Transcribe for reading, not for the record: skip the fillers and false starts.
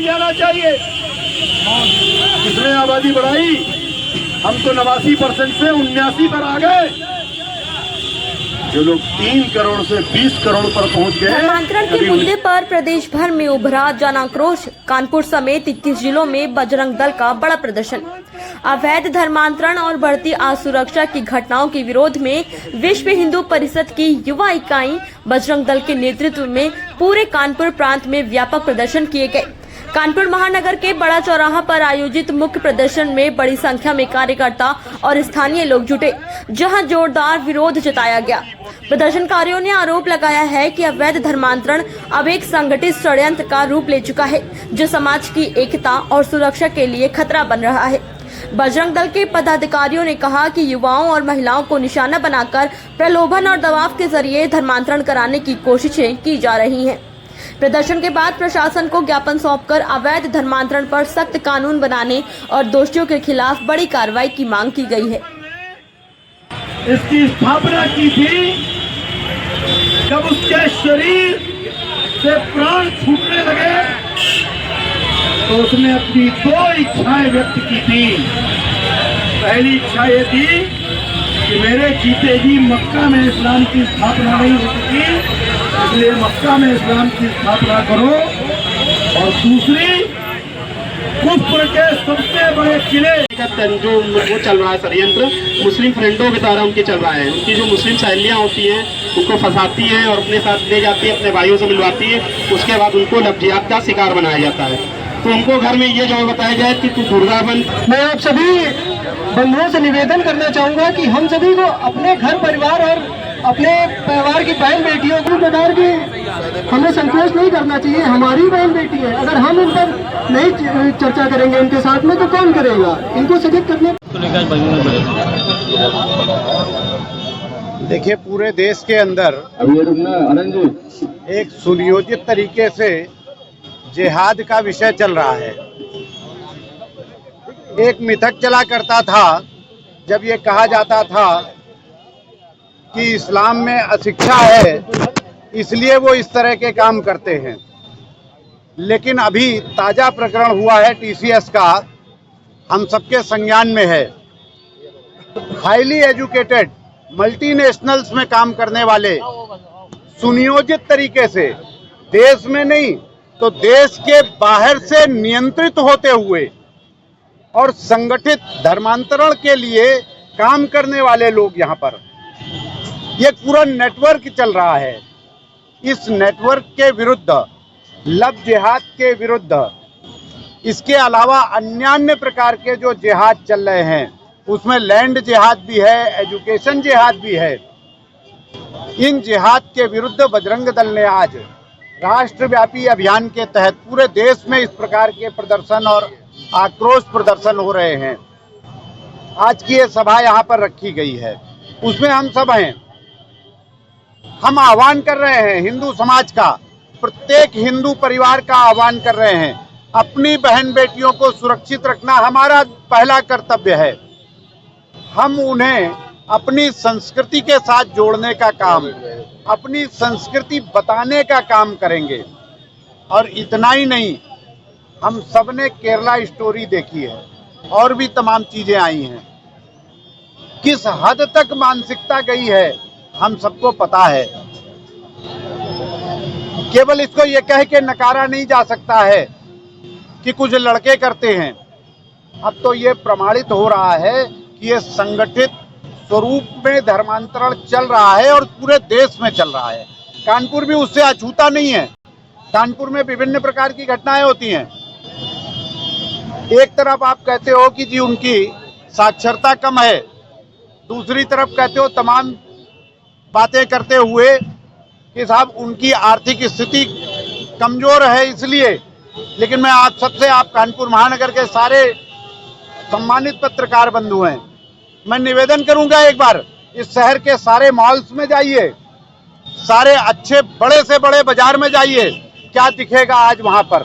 नहीं आना चाहिए। किसने आबादी बढ़ाई? हम तो 89% से 79 पर आ गए। जो लोग 3 करोड़ से 20 करोड़ पर पहुंच गए। धर्मांतरण के मुद्दे पर प्रदेश भर में उभरा जन आक्रोश। कानपुर समेत 21 जिलों में बजरंग दल का बड़ा प्रदर्शन। अवैध धर्मांतरण और बढ़ती असुरक्षा की घटनाओं के विरोध में विश्व हिंदू परिषद की युवा इकाई बजरंग दल के नेतृत्व में पूरे कानपुर प्रांत में व्यापक प्रदर्शन किए गए। कानपुर महानगर के बड़ा चौराहा पर आयोजित मुख्य प्रदर्शन में बड़ी संख्या में कार्यकर्ता और स्थानीय लोग जुटे, जहां जोरदार विरोध जताया गया। प्रदर्शनकारियों ने आरोप लगाया है कि अवैध धर्मांतरण अब एक संगठित षड्यंत्र का रूप ले चुका है, जो समाज की एकता और सुरक्षा के लिए खतरा बन रहा है। बजरंग दल के पदाधिकारियों ने कहा कि युवाओं और महिलाओं को निशाना बनाकर प्रलोभन और दबाव के जरिए धर्मांतरण कराने की कोशिशें की जा रही हैं। प्रदर्शन के बाद प्रशासन को ज्ञापन सौंपकर अवैध धर्मांतरण पर सख्त कानून बनाने और दोषियों के खिलाफ बड़ी कार्रवाई की मांग की गई है। इसकी स्थापना की थी जब उसके शरीर से प्राण छूटने लगे तो उसने अपनी 2 इच्छाएं व्यक्त की थी। पहली इच्छा ये थी कि मेरे जीते जी मक्का में इस्लाम की स्थापना नहीं हो सकी, इसलिए मक्का में इस्लाम की स्थापना करो। और दूसरी, कुफ्र के सबसे बड़े किले जो वो चल रहा है षड्यंत्र मुस्लिम फ्रेंडों के द्वारा उनके चल रहा है। उनकी जो मुस्लिम सहेलियां होती हैं उनको फंसाती हैं और अपने साथ ले जाती है, अपने भाइयों से मिलवाती है। उसके बाद उनको लफ्जियात का शिकार बनाया जाता है। तो उनको घर में ये जो बताया जाए कि तू दुर्गा बन। मैं आप सभी बंधुओं से निवेदन करना चाहूंगा कि हम सभी को अपने घर परिवार और अपने परिवार की बहन बेटियों को प्रकार की हमें संकोच नहीं करना चाहिए। हमारी बहन बेटी है, अगर हम इन पर नहीं चर्चा करेंगे इनके साथ में तो कौन करेगा? इनको सजग करने। देखिए, पूरे देश के अंदर एक सुनियोजित तरीके से जिहाद का विषय चल रहा है। एक मिथक चला करता था जब ये कहा जाता था कि इस्लाम में अशिक्षा है इसलिए वो इस तरह के काम करते हैं। लेकिन अभी ताजा प्रकरण हुआ है टीसीएस का, हम सबके संज्ञान में है। हाईली एजुकेटेड मल्टीनेशनल्स में काम करने वाले सुनियोजित तरीके से देश में नहीं तो देश के बाहर से नियंत्रित होते हुए और संगठित धर्मांतरण के लिए काम करने वाले लोग यहाँ पर, ये पूरा नेटवर्क चल रहा है। इस नेटवर्क के विरुद्ध, लव जिहाद के विरुद्ध, इसके अलावा अन्य प्रकार के जो जिहाद चल रहे हैं उसमें लैंड जिहाद भी है, एजुकेशन जिहाद भी है। इन जिहाद के विरुद्ध बजरंग दल ने आज राष्ट्रव्यापी अभियान के तहत पूरे देश में इस प्रकार के प्रदर्शन और आक्रोश प्रदर्शन हो रहे हैं। आज की ये सभा यहाँ पर रखी गई है, उसमें हम सब हैं। हम आह्वान कर रहे हैं हिंदू समाज का, प्रत्येक हिंदू परिवार का आह्वान कर रहे हैं, अपनी बहन बेटियों को सुरक्षित रखना हमारा पहला कर्तव्य है। हम उन्हें अपनी संस्कृति के साथ जोड़ने का काम, अपनी संस्कृति बताने का काम करेंगे। और इतना ही नहीं, हम सबने केरला स्टोरी देखी है और भी तमाम चीजें आई हैं। किस हद तक मानसिकता गई है हम सबको पता है। केवल इसको ये कह के नकारा नहीं जा सकता है कि कुछ लड़के करते हैं। अब तो ये प्रमाणित हो रहा है कि ये संगठित स्वरूप में धर्मांतरण चल रहा है और पूरे देश में चल रहा है। कानपुर भी उससे अछूता नहीं है। कानपुर में विभिन्न प्रकार की घटनाएं होती हैं। एक तरफ आप कहते हो कि जी उनकी साक्षरता कम है, दूसरी तरफ कहते हो तमाम बातें करते हुए कि साहब उनकी आर्थिक स्थिति कमजोर है इसलिए। लेकिन मैं आप सबसे, आप कानपुर महानगर के सारे सम्मानित पत्रकार बंधु हैं, मैं निवेदन करूंगा एक बार इस शहर के सारे मॉल्स में जाइए, सारे अच्छे बड़े से बड़े बाजार में जाइए, क्या दिखेगा आज वहां पर?